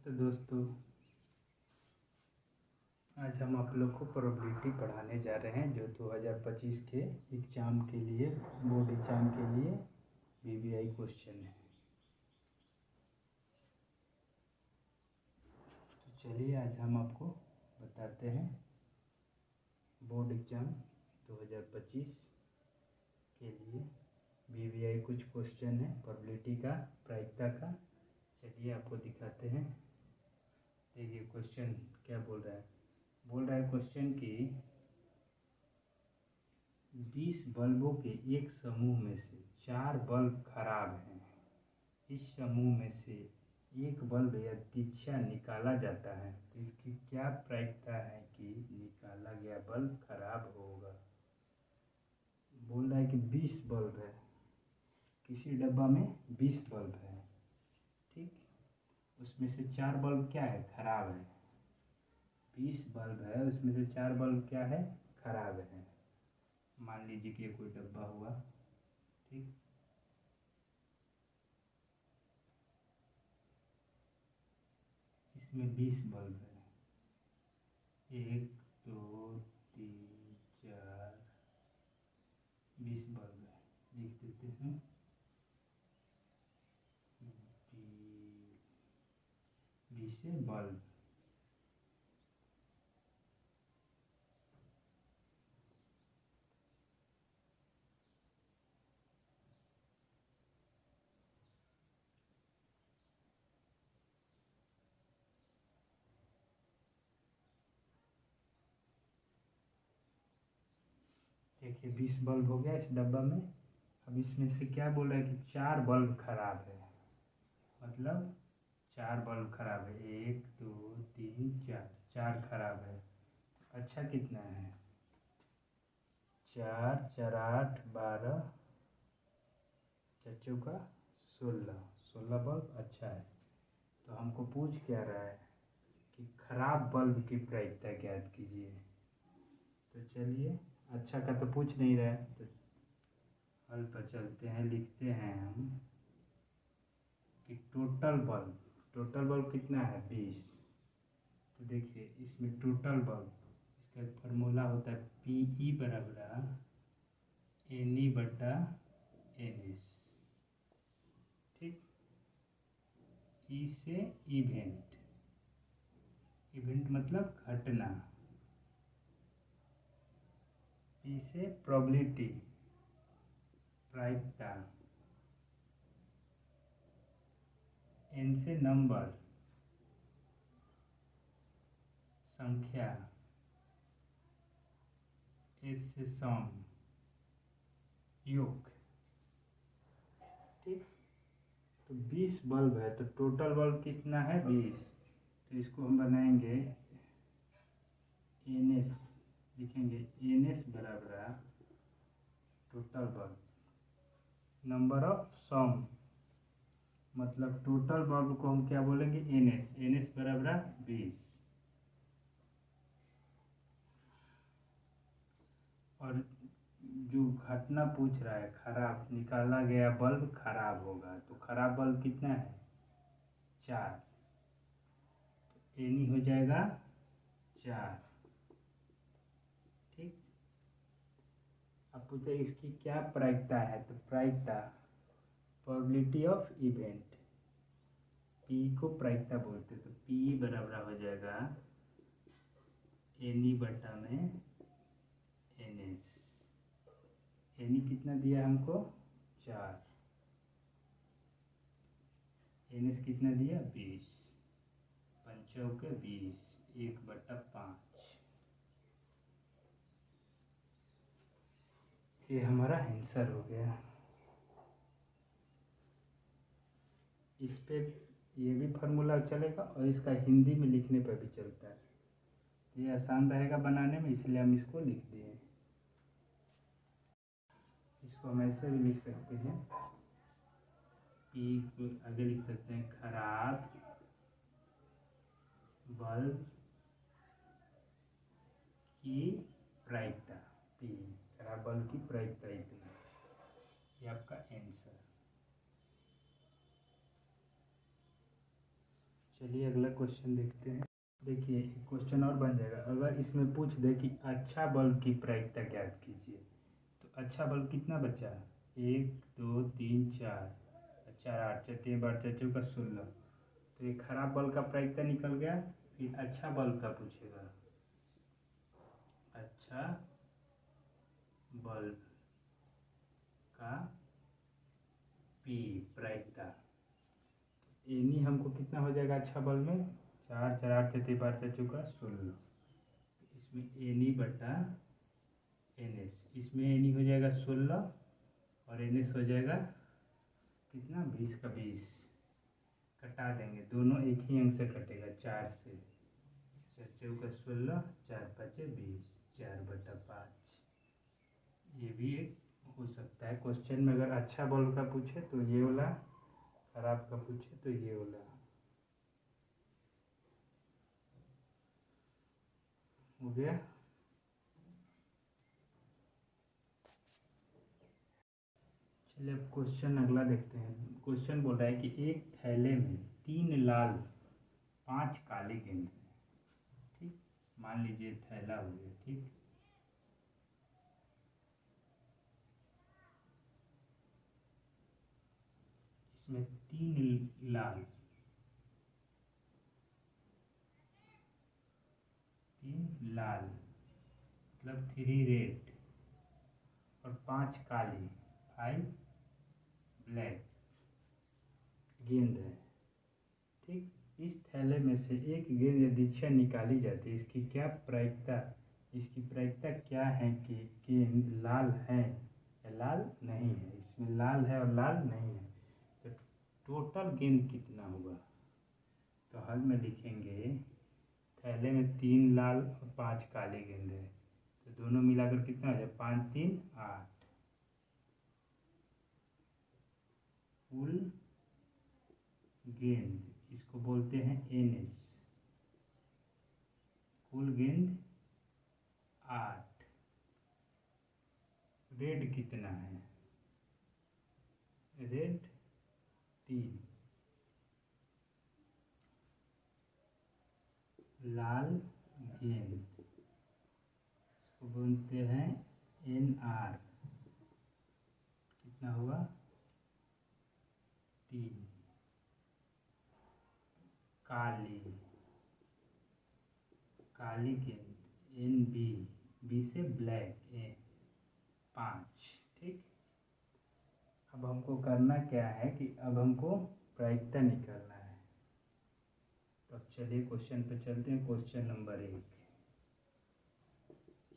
तो दोस्तों, आज हम आप लोग को प्रोबेबिलिटी पढ़ाने जा रहे हैं जो 2025 के एग्ज़ाम के लिए, बोर्ड एग्ज़ाम के लिए बीबीआई क्वेश्चन है। तो चलिए आज हम आपको बताते हैं बोर्ड एग्ज़ाम 2025 के लिए बीबीआई कुछ क्वेश्चन है प्रोबेबिलिटी का, प्रायिकता का। चलिए आपको दिखाते हैं। देखिए क्वेश्चन क्या बोल रहा है क्वेश्चन कि 20 बल्बों के एक समूह में से 4 बल्ब खराब हैं। इस समूह में से एक बल्ब या दीक्षा निकाला जाता है तो इसकी क्या प्रायिकता है कि निकाला गया बल्ब खराब होगा। बोल रहा है कि 20 बल्ब है, किसी डब्बा में 20 बल्ब है, ठीक। उसमें से 4 बल्ब क्या है, खराब है। 20 बल्ब है, उसमें से 4 बल्ब क्या है, खराब है। मान लीजिए कि कोई डब्बा हुआ, ठीक। इसमें 20 बल्ब है, 1 2 3 4 20 बल्ब है। लिख देते हैं 20 बल्ब। देखिए 20 बल्ब हो गया इस डब्बा में। अब इसमें से क्या बोल रहा है कि 4 बल्ब खराब है, मतलब 4 बल्ब खराब है, 1 2 3 4, 4 खराब है। अच्छा कितना है, 4 4 8 12, 4 चौका 16, 16 बल्ब अच्छा है। तो हमको पूछ क्या रहा है कि खराब बल्ब की प्रायिकता ज्ञात कीजिए। तो चलिए, अच्छा का तो पूछ नहीं रहा है तो हल पर चलते हैं। लिखते हैं हम कि टोटल बल्ब कितना है, 20। तो देखिए इसमें टोटल बल्ब, इसका फार्मूला होता है पी ई बराबर एन ई बटा एन एस, ठीक। ई से इवेंट, इवेंट मतलब घटना, पी से प्रोबेबिलिटी प्रायिकता, एन से नंबर संख्या, एस से सम योग, ठीक। तो 20 बल्ब है तो टोटल बल्ब कितना है, 20। तो इसको हम बनाएंगे एन एस, लिखेंगे एन एस बराबर total bulb, number of some, मतलब टोटल बल्ब को हम क्या बोलेंगे, एन एस, एन एस बराबर 20। और जो घटना पूछ रहा है खराब, निकाला गया बल्ब खराब होगा, तो खराब बल्ब कितना है, 4। तो एन ही हो जाएगा 4, ठीक। अब पूछते हैं इसकी क्या प्रायिकता है, तो प्रायिकता प्रोबेबिलिटी ऑफ इवेंट, पी को प्रायिकता बोलते हैं। तो पी बराबर हो जाएगा एन ई बटा में एन एस। एन ई कितना दिया हमको, 4, एन एस कितना दिया, 20, 5 के 20, 1/5। ये हमारा आंसर हो गया। इस पे ये भी फार्मूला चलेगा और इसका हिंदी में लिखने पर भी चलता है। ये आसान रहेगा बनाने में, इसलिए हम इसको लिख दिए। इसको हम ऐसे भी लिख सकते हैं, पी को आगे लिख सकते हैं खराब बल्ब की प्रायिकता, पी खराब बल्ब की प्रायिकता इतना, ये आपका आंसर। चलिए अगला क्वेश्चन देखते हैं। देखिए एक क्वेश्चन और बन जाएगा, अगर इसमें पूछ दे कि अच्छा बल्ब की प्रायिकता ज्ञात कीजिए, तो अच्छा बल्ब कितना बचा? 1 2 3 4, 4 8, 4 12 4 चौका 16। तो ये खराब बल्ब का प्रायिकता निकल गया। फिर अच्छा बल्ब का पूछेगा, अच्छा बल्ब का पी प्रायिकता। एनी हमको कितना हो जाएगा अच्छा बल्ब में? 4 4 8 4 12 4 चौका 16। इसमें एनी बटा एनएस, इसमें एनी हो जाएगा 16 और एनएस हो जाएगा कितना? 20 का 20। कटा देंगे, दोनों एक ही अंक से कटेगा, 4 से। 4 चौका 16, 4 5 20, 4/5। ये भी एक हो सकता है क्वेश्चन में, अगर अच्छा बल्ब का पूछे तो ये वाला, खराब का पूछे तो ये वाला। हो गया। चलिए अब क्वेश्चन अगला देखते हैं। क्वेश्चन बोल रहा है कि एक थैले में 3 लाल 5 काले गेंद हैं। ठीक, मान लीजिए थैला हो गया। ठीक, इसमें 3 लाल 3 लाल मतलब 3 रेड और 5 काली 5 ब्लैक गेंद है। ठीक, इस थैले में से एक गेंद यदि 6 निकाली जाती है, इसकी क्या प्रायिकता? इसकी प्रायिकता क्या है कि गेंद लाल है या लाल नहीं है? इसमें लाल है और लाल नहीं है, तो टोटल गेंद कितना होगा? तो हल में लिखेंगे, थैले में 3 लाल और 5 काली गेंद है, तो दोनों मिलाकर कितना हो जाए? 5 3 8। कुल गेंद, इसको बोलते हैं एनएस। कुल गेंद 8। रेड कितना है? रेड 3। लाल गेंद, इसको बोलते हैं एनआर। कितना होगा? 3। काली, काली गेंद एन बी, बी से ब्लैक ए 5। ठीक, अब हमको करना क्या है कि अब हमको प्रायिकता निकालना है। तो अब चलिए क्वेश्चन पे चलते हैं। क्वेश्चन नंबर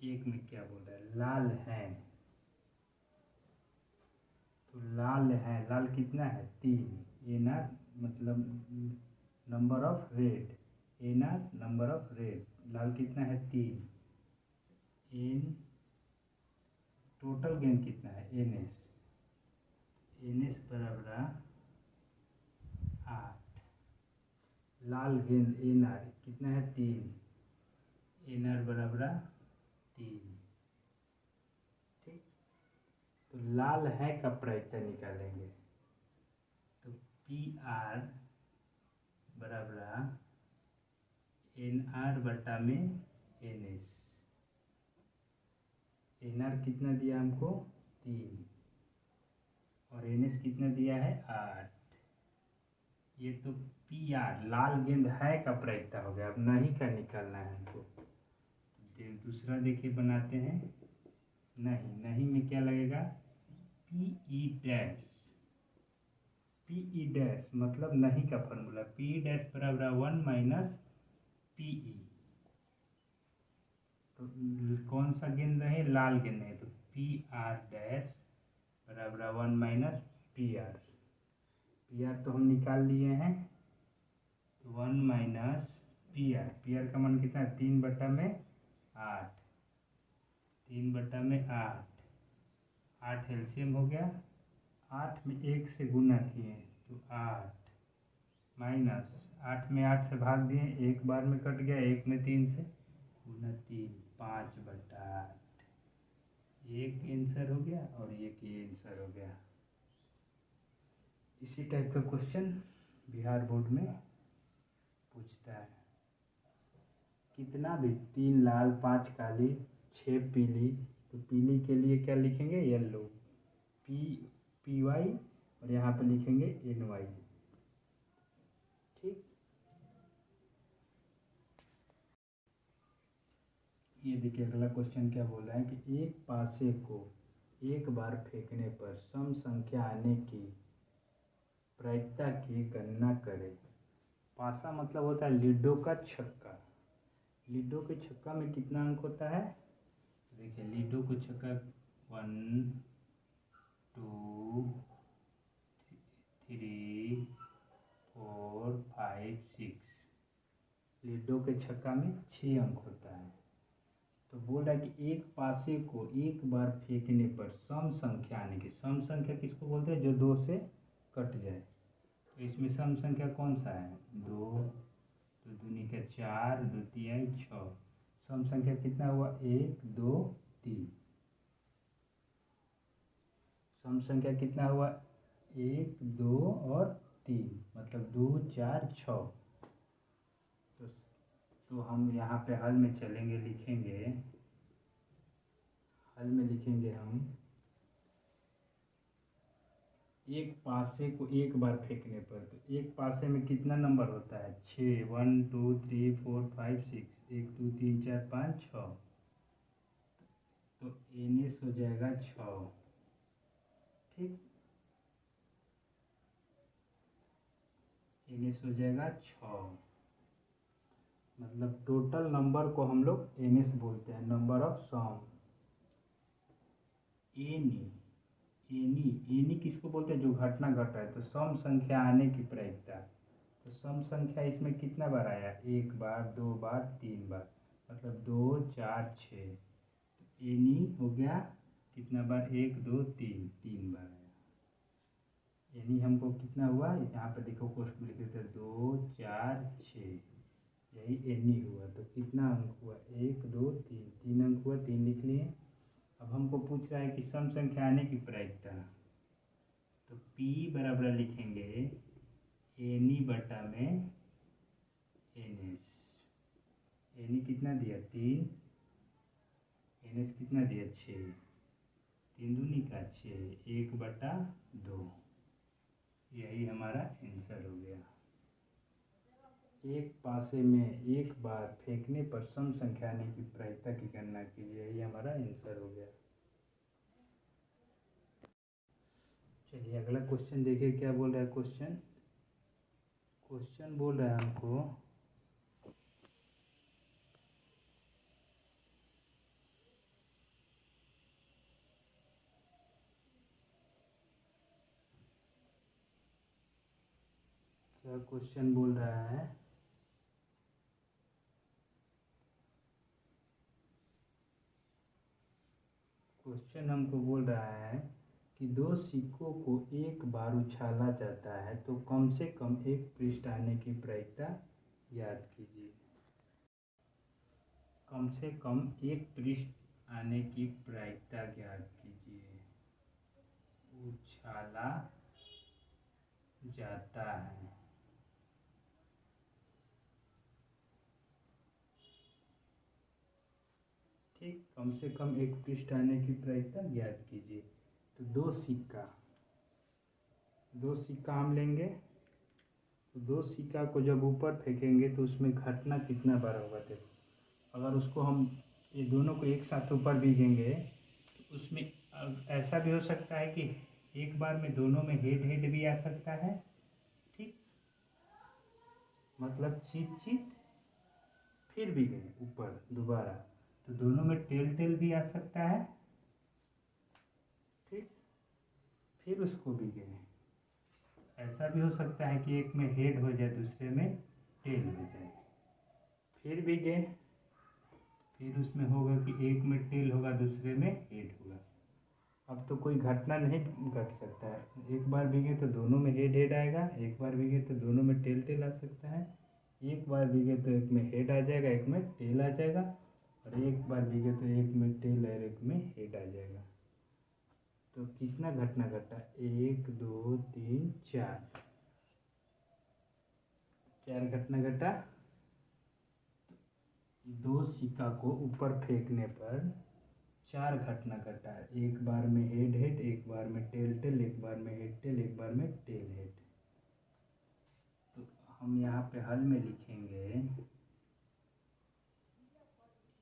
1 में क्या बोल रहा है? लाल है, तो लाल है, लाल कितना है? 3। एन आर मतलब number of red, N R number of red, लाल कितना है? 3। एन टोटल गेंद कितना है? एन एस, एन एस बराबर 8। लाल गेंद एन आर कितना है? 3। एन आर बराबर 3। ठीक, तो लाल है का प्रायिकता निकालेंगे, तो पी आर बराबर एन आर बटा में एन एस। एन आर कितना दिया हमको? 3 और एन एस कितना दिया है? 8। ये तो पी आर लाल गेंद है का प्रायिकता हो गया, अब नहीं का निकालना है हमको। तो दूसरा देखिए बनाते हैं। नहीं, नहीं में क्या लगेगा? P E dash, P E dash मतलब नहीं का फॉर्मूला, पी ई डैश बराबर 1 माइनस पी ई। तो कौन सा गेंद है? लाल गेंद है, तो पी आर डैश बराबर 1 minus P R. P R तो हम निकाल लिए हैं, तो 1 minus P R. P R का मान कितना है? 3/8। 3/8, 8 एलसीएम हो गया। 8 में 1 से गुना किए तो 8 माइनस 8 में 8 से भाग दिए, एक बार में कट गया, 1 में 3 से गुना 3, 5/8। एक आंसर हो गया और एक ये आंसर हो गया। इसी टाइप का क्वेश्चन बिहार बोर्ड में पूछता है। कितना भी 3 लाल 5 काली 6 पीली, तो पीली के लिए क्या लिखेंगे? येलो, PY, और यहाँ पे लिखेंगे NY। ठीक, ये देखिए अगला क्वेश्चन क्या बोल रहा है कि एक पासे को एक बार फेंकने पर सम संख्या आने की प्रायिकता की गणना करें। पासा मतलब होता है लीडो का छक्का। लीडो के छक्का में कितना अंक होता है? देखिए लीडो को छक्का 1 2 3 4 5 6, लीडो के छक्का में 6 अंक होता है। तो बोल रहा है कि एक पासे को एक बार फेंकने पर सम संख्या आने की, सम संख्या किसको बोलते हैं? जो 2 से कट जाए। तो इसमें सम संख्या कौन सा है? 2, 2 दूनी का 4, 2 तिहाई 6। सम संख्या कितना हुआ? 1 2 3। सम संख्या कितना हुआ? 1 2 और 3, मतलब 2 4 6। तो हम यहाँ पे हल में चलेंगे, लिखेंगे हल में लिखेंगे हम एक पासे को एक बार फेंकने पर, तो एक पासे में कितना नंबर होता है? 6, 1 2 3 4 5 6, 1 2 3 4 5 6, तो NS हो जाएगा 6। ठीक, NS हो जाएगा 6, मतलब टोटल नंबर को हम लोग NS बोलते हैं, नंबर ऑफ सम। एनी किसको बोलते हैं? जो घटना घटा है। तो सम संख्या आने की प्रायिकता, तो सम संख्या इसमें कितना बार आया? 1 बार, 2 बार, 3 बार, मतलब 2 4 6। तो एनी हो गया कितना बार? 1 2 3, 3 बार आया। एनी हमको कितना हुआ? यहाँ पे देखो क्वेश्चन लिखे थे 2 4 6, यही एनी हुआ। तो कितना अंक हुआ? 1 2 3, 3 अंक हुआ, 3 लिख लिए। अब हमको पूछ रहा है कि सम संख्या आने की प्रायिकता, तो P बराबर लिखेंगे एनी बटा में NS। एनी कितना दिया? 3, NS कितना दिया? 6, 3 दूनी का 6, 1 बटा 2। यही हमारा आंसर हो गया। एक पासे में एक बार फेंकने पर सम संख्या आने की प्रायिकता की गणना कीजिए, यही हमारा आंसर हो गया। चलिए अगला क्वेश्चन देखिए क्या बोल रहा है। क्वेश्चन बोल रहा है हमको क्या क्वेश्चन बोल रहा है? क्वेश्चन हमको बोल रहा है कि 2 सिक्कों को एक बार उछाला जाता है तो कम से कम एक पृष्ठ आने की प्रायिकता याद कीजिए। कम से कम एक पृष्ठ आने की प्रायिकता याद कीजिए। उछाला जाता है, ठीक, कम से कम एक पृष्ठ आने की प्रायिकता याद कीजिए। तो 2 सिक्का हम लेंगे, तो 2 सिक्का को जब ऊपर फेंकेंगे तो उसमें घटना कितना बार होगा? देखो अगर उसको हम ये दोनों को एक साथ ऊपर भीगेंगे तो उसमें ऐसा भी हो सकता है कि एक बार में दोनों में हेड हेड भी आ सकता है। ठीक, मतलब चीत फिर भी गए ऊपर दोबारा, तो दोनों में टेल टेल भी आ सकता है। ठीक, फिर उसको भी गए। ऐसा भी हो सकता है कि एक में हेड हो जाए दूसरे में टेल हो जाए। फिर भी गए, फिर उसमें होगा कि एक में टेल होगा दूसरे में हेड होगा। अब तो कोई घटना नहीं घट सकता है। एक बार भीगे तो दोनों में हेड हेड आएगा, एक बार भीगे तो दोनों में टेल टेल आ सकता है। एक बार भीगे तो एक में हेड आ जाएगा, एक में टेल आ जाएगा, और एक बार भीगे तो एक में टेल और एक में हेड आ जाएगा। तो कितना घटना घटा? 1 2 3 4, 4 घटना घटा, 2 सिक्का को ऊपर फेंकने पर 4 घटना घटा। एक बार में हेड हेड, एक बार में टेल टेल, एक बार में हेड टेल, एक बार में टेल हेड। तो हम यहाँ पे हल में लिखेंगे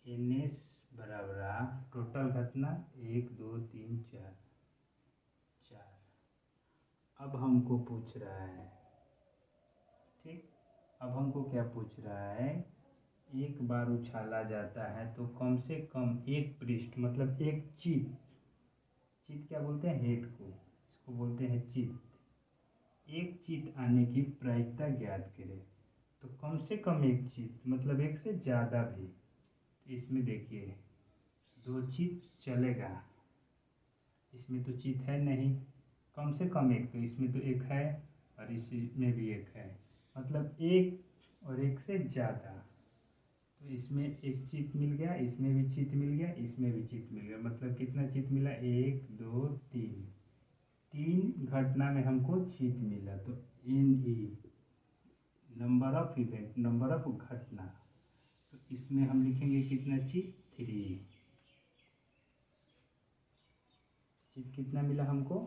NS बराबर टोटल घटना 1 2 3 4। अब हमको पूछ रहा है, ठीक, अब हमको क्या पूछ रहा है, एक बार उछाला जाता है तो कम से कम एक पृष्ठ मतलब एक चित, चित क्या बोलते हैं, हेड को, इसको बोलते हैं चित, एक चित आने की प्रायिकता ज्ञात करें। तो कम से कम एक चित मतलब एक से ज़्यादा भी, तो इसमें देखिए 2 चित चलेगा, इसमें तो चित है नहीं, कम से कम एक, तो इसमें तो एक है और इसमें भी एक है, मतलब एक और एक से ज़्यादा। तो इसमें एक चित मिल गया, इसमें भी चित मिल गया, इसमें भी चित मिल गया, मतलब कितना चित मिला, 1 2 3, 3 घटना में हमको चित मिला। तो NE number of event, number of घटना, तो इसमें हम लिखेंगे कितना चित, 3। चित कितना मिला हमको,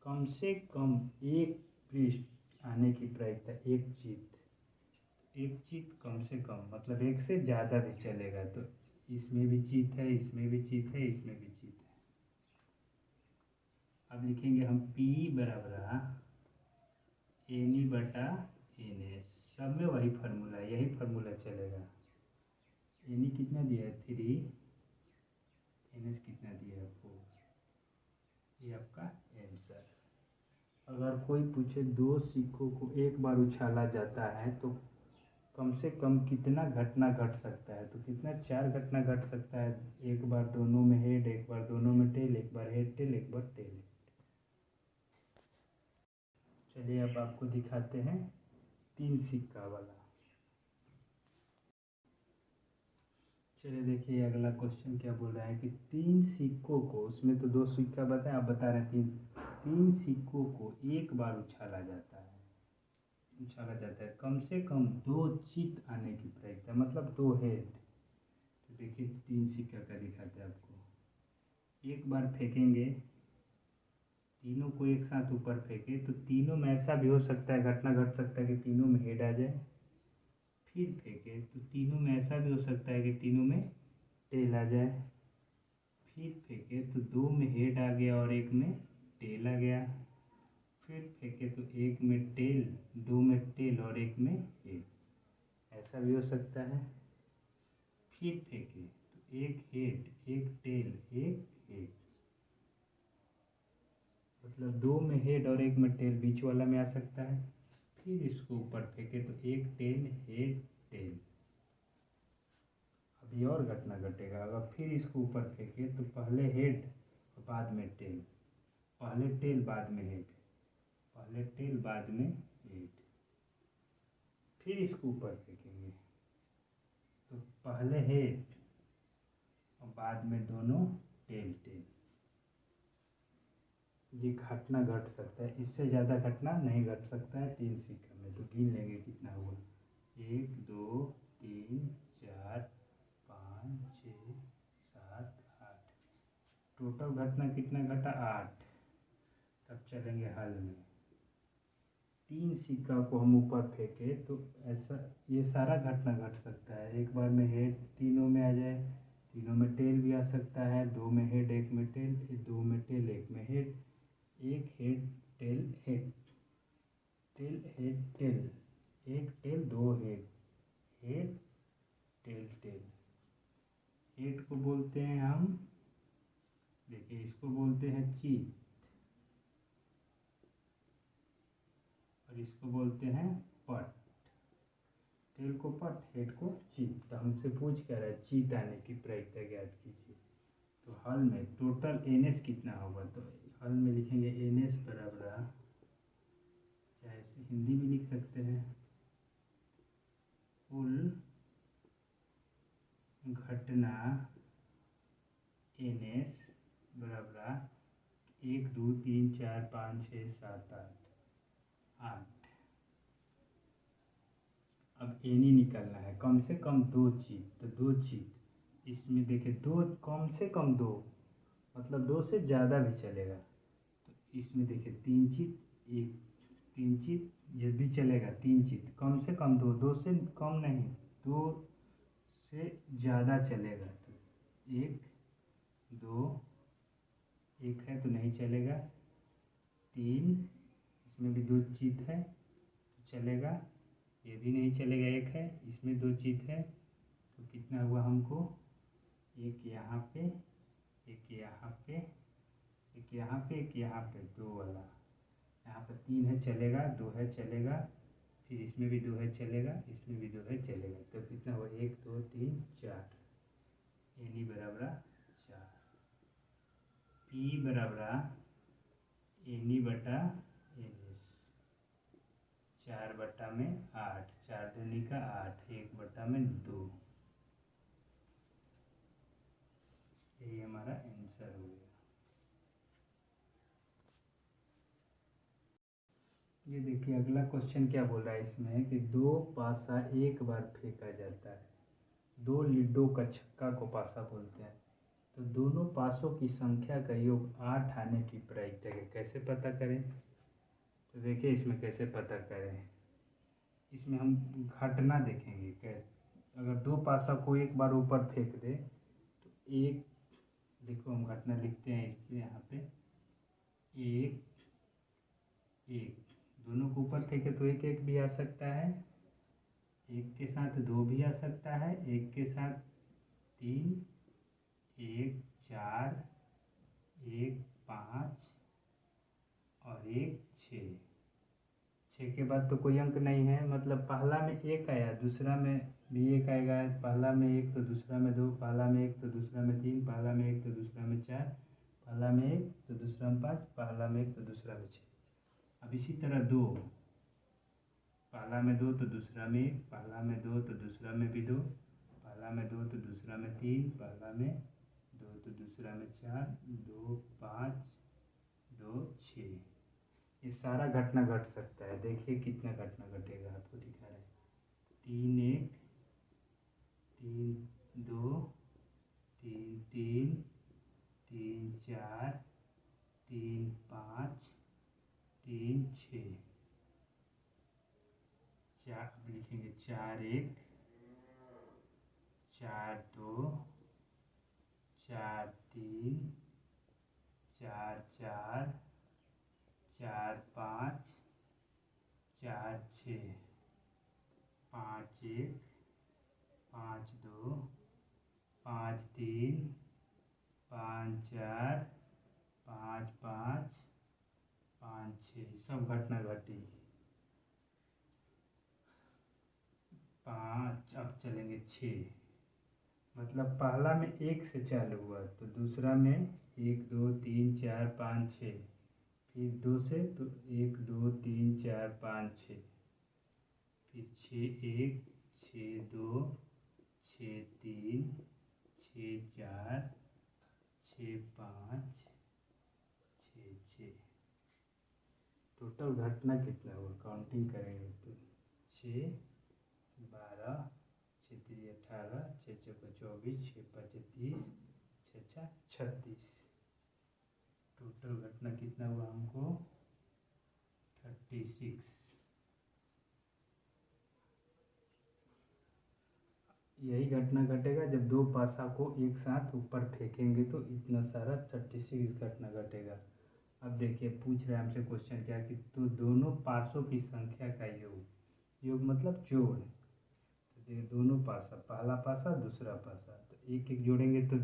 कम से कम एक पृष्ठ आने की प्रायिकता, एक चित, एक चित कम से कम मतलब एक से ज़्यादा भी चलेगा। तो इसमें भी चित है, इसमें भी चित है, इसमें भी चित है। अब लिखेंगे हम P बराबर NE बटा NS, सब में वही फार्मूला, यही फार्मूला चलेगा। NE कितना दिया है, 3, NS कितना दिया है, 4। ये आपका आंसर। अगर कोई पूछे 2 सिक्कों को एक बार उछाला जाता है तो कम से कम कितना घटना घट सकता है, तो कितना 4 घटना घट सकता है, एक बार दोनों में हेड, एक बार दोनों में टेल, एक बार हेड टेल, एक बार टेल। चलिए अब आपको दिखाते हैं 3 सिक्का वाला। चलिए देखिए अगला क्वेश्चन क्या बोल रहा है कि 3 सिक्कों को, उसमें तो 2 सिक्का बताए, आप बता रहे हैं 3 सिक्कों को एक बार उछाला जाता है, कम से कम 2 चित आने की प्रायिकता, मतलब 2 हेड। तो देखिए 3 सिक्का का दिखाते हैं आपको, एक बार फेंकेंगे, तीनों को एक साथ ऊपर फेंके तो तीनों में ऐसा भी हो सकता है, घटना घट सकता है कि तीनों में हेड आ जाए, फिर फेंके तो तीनों में ऐसा भी हो सकता है कि तीनों में टेल आ जाए, फिर फेंके तो 2 में हेड आ गया और एक में टेल आ गया, फिर फेंके तो एक में टेल, 2 में टेल और एक में हेड, ऐसा भी हो सकता है। फिर फेंके तो एक हेड, एक टेल, एक हेड, मतलब 2 में हेड और एक में टेल बीच वाला में आ सकता है। फिर इसको ऊपर फेंके तो एक टेल, हेड टेल, अभी और घटना घटेगा। अगर फिर इसको ऊपर फेंके तो पहले हेड और बाद में टेल, पहले टेल बाद में हेड, पहले टेल बाद में हेड, फिर इसको ऊपर फेंकेंगे तो पहले हेड और बाद में दोनों टेल टेल। ये घटना घट सकता है, इससे ज़्यादा घटना नहीं घट सकता है 3 सिक्का में। तो गिन लेंगे कितना हुआ, 1 2 3 4 5 6 7 8, टोटल घटना कितना घटा, 8। तब चलेंगे हल में, 3 सिक्का को हम ऊपर फेंके तो ऐसा ये सारा घटना घट सकता है, एक बार में हेड तीनों में आ जाए, तीनों में टेल भी आ सकता है, 2 में हेड एक में टेल, 2 में टेल एक में हेड, एक head tail head, tail head tail, एक tail 2 head, head tail tail. Head को बोलते हैं हम, देखिए इसको बोलते हैं चित और इसको बोलते हैं पट, टेल को पट, हेड को चित। तो हमसे पूछ क्या रहा है, चित आने की प्रायिकता ज्ञात कीजिए। तो हल में टोटल NS कितना होगा, तो हल में लिखेंगे NS बराबर, चाहे हिंदी में लिख सकते हैं, कुल घटना NS बराबर 1 2 3 4 5 6 7 8, अब एनी निकालना है, कम से कम 2 चीज, तो 2 चीज इसमें देखिए, 2 कम से कम 2 मतलब 2 से ज़्यादा भी चलेगा। तो इसमें देखिए 3 चीज, एक 3 चीज, ये भी चलेगा 3 चीज, कम से कम 2, 2 से कम नहीं, 2 से ज़्यादा चलेगा। तो 1 2, 1 है तो नहीं चलेगा, 3, इसमें भी 2 चीज है तो चलेगा, ये भी नहीं चलेगा, 1 है, इसमें 2 चीज है तो कितना हुआ हमको, एक यहाँ पे, एक यहाँ पे, एक यहाँ पे, एक यहाँ पे, 2 वाला, यहाँ पर 3 है चलेगा, 2 है चलेगा, फिर इसमें भी 2 है चलेगा, इसमें भी 2 है चलेगा, तो कितना हुआ, 1 2 3 4, एनी बराबर 4, पी बराबर एनी बटा एन, 4 बटा में 8, 4 दूनी का 8, 1 बटा में 2, यही हमारा आंसर हो गया। ये देखिए अगला क्वेश्चन क्या बोल रहा है इसमें कि 2 पासा एक बार फेंका जाता है, 2 लीडो का छक्का को पासा बोलते हैं, तो दोनों पासों की संख्या का योग 8 आने की प्रायिकता है, कैसे पता करें। तो देखिए इसमें कैसे पता करें, इसमें हम घटना देखेंगे कैसे, अगर 2 पासा को एक बार ऊपर फेंक दे तो एक, देखो हम घटना लिखते हैं इसलिए यहाँ पे, एक एक, दोनों को ऊपर फेंके तो एक एक भी आ सकता है, एक के साथ 2 भी आ सकता है, एक के साथ 3, 1 4, 1 5 और 1 6, 6 के बाद तो कोई अंक नहीं है, मतलब पहला में 1 आया, दूसरा में भी 1 आएगा, पहला में 1 तो दूसरा में 2, पहला में 1 तो दूसरा में 3, पहला में 1 तो दूसरा में 4, पहला में 1 तो दूसरा में 5, पहला में 1 तो दूसरा में 6। अब इसी तरह 2, पहला में 2 तो दूसरा में 1, पहला में 2 तो दूसरा में भी 2, पहला में 2 तो दूसरा में 3, पहला में 2 तो दूसरा में 4, 2 5 2 6, ये सारा घटना घट सकता है। देखिए कितना घटना घटेगा, आपको दिखा रहे हैं, 3 1 3 2 3 3 3 4 3 5 3 6, 4 लिखेंगे, 4 1 4 2 4 3 4 4 4 5 4 6, 5 1 5 2 5 3 5 4 5 5 5 6, सब घटना घटी। 5, अब चलेंगे 6, मतलब पहला में 1 से चालू हुआ तो दूसरा में 1 2 3 4 5 6, फिर 2 से तो 1 2 3 4 5 6, फिर 6 1 6 2 6 3 6 4 6 5 6 6, टोटल घटना कितना हुआ, काउंटिंग करेंगे तो 6 12 6 3 18 6 4 24 6 5 30 6 6 36, टोटल घटना कितना हुआ हमको 36। यही घटना घटेगा जब 2 पासा को एक साथ ऊपर फेंकेंगे तो इतना सारा 36 घटना घटेगा। अब देखिए पूछ रहे हैं हमसे क्वेश्चन क्या कि तो दोनों पासों की संख्या का योग, योग मतलब जोड़, तो देखिए दोनों पासा, पहला पासा दूसरा पासा, तो एक एक जोड़ेंगे तो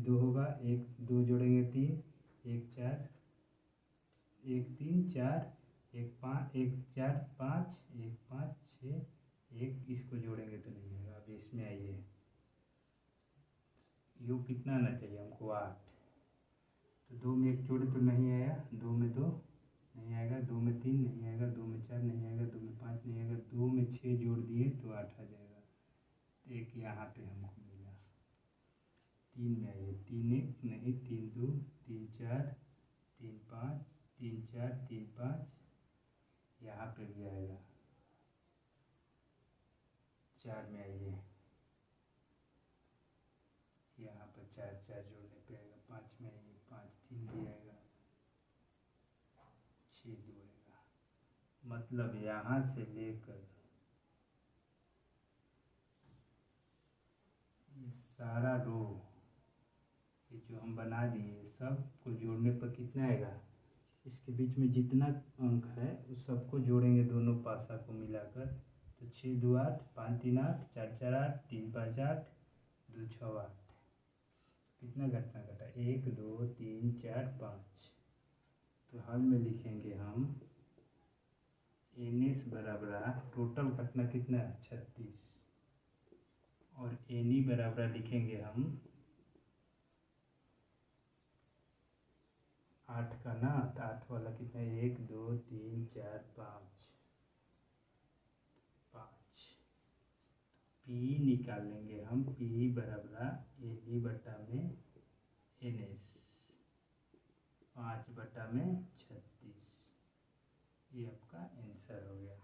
2 होगा, 1 2 जोड़ेंगे 3, 1 4 1 3 4 1 5 1 4 5 1 5 6 1, इसको जोड़ेंगे तो नहीं होगा। अब इसमें आइए, योग कितना आना चाहिए हमको 8, तो 2 में 1 जोड़े तो नहीं आया, 2 में 2 नहीं आएगा, 2 में 3 नहीं आएगा, 2 में 4 नहीं आएगा, 2 में 5 नहीं आएगा, 2 में 6 जोड़ दिए तो 8 आ जाएगा, तो एक यहाँ पे हमको मिला। 3 में आइए, 3 1 नहीं, 3 2 3 4 3 5 3 4 3 5, यहाँ पे भी आएगा, 4 में आइए, यहाँ पर 4 4 जोड़ने पे आएगा। 5 में आइए, 5 3 भी आएगा, 6 2 आएगा। मतलब यहाँ से लेकर ये सारा रो, ये जो हम बना दिए सब को जोड़ने पर कितना आएगा, इसके बीच में जितना अंक है उस सबको जोड़ेंगे, दोनों पासा को मिलाकर। तो 6 2 8, 5 3 8, 4 4 8, 3 5 8, 2 6 8। कितना घटना घटा, 1 2 3 4 5। तो हल में लिखेंगे हम NS बराबर, टोटल घटना कितना है 36, और NE बराबर लिखेंगे हम 8 का ना, तो 8 वाला कितना है, 1 2 3 4 5 5। P निकाल लेंगे हम, P बराबर NE बटा में NS, 5 बटा में 36। ये आपका आंसर हो गया।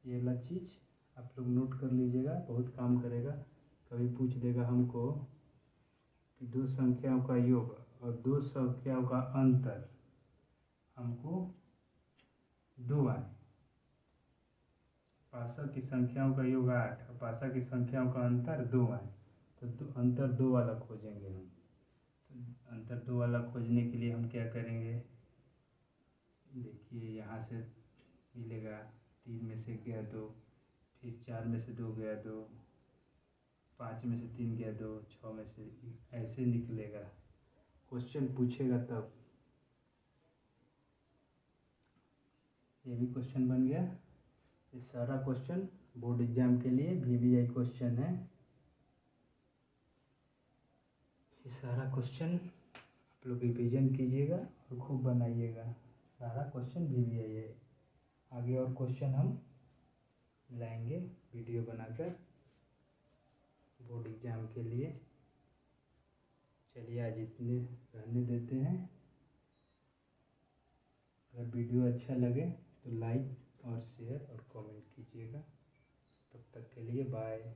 ये वाला चीज़ आप लोग नोट कर लीजिएगा, बहुत काम करेगा। कभी पूछ देगा हमको कि दो संख्याओं का योग और दो संख्याओं का अंतर हमको 2 आए। पासा की संख्याओं का योग 8 और पासा की संख्याओं का अंतर 2 आए, तो अंतर 2 वाला खोजेंगे हम। तो अंतर 2 वाला खोजने के लिए हम क्या करेंगे, देखिए यहाँ से मिलेगा 3 में से गया 2, फिर 4 में से 2 गया 2, 5 में से 3 गया 2, 6 में से, ऐसे निकलेगा। क्वेश्चन पूछेगा तब। ये भी क्वेश्चन बन गया। ये सारा क्वेश्चन बोर्ड एग्जाम के लिए VVI क्वेश्चन है। ये सारा क्वेश्चन आप लोग रिविजन कीजिएगा और खूब बनाइएगा। सारा क्वेश्चन VVI है। आगे और क्वेश्चन हम लाएंगे वीडियो बनाकर बोर्ड एग्जाम के लिए। चलिए आज इतने रहने देते हैं। अगर वीडियो अच्छा लगे तो लाइक और शेयर और कमेंट कीजिएगा। तब तक के लिए बाय।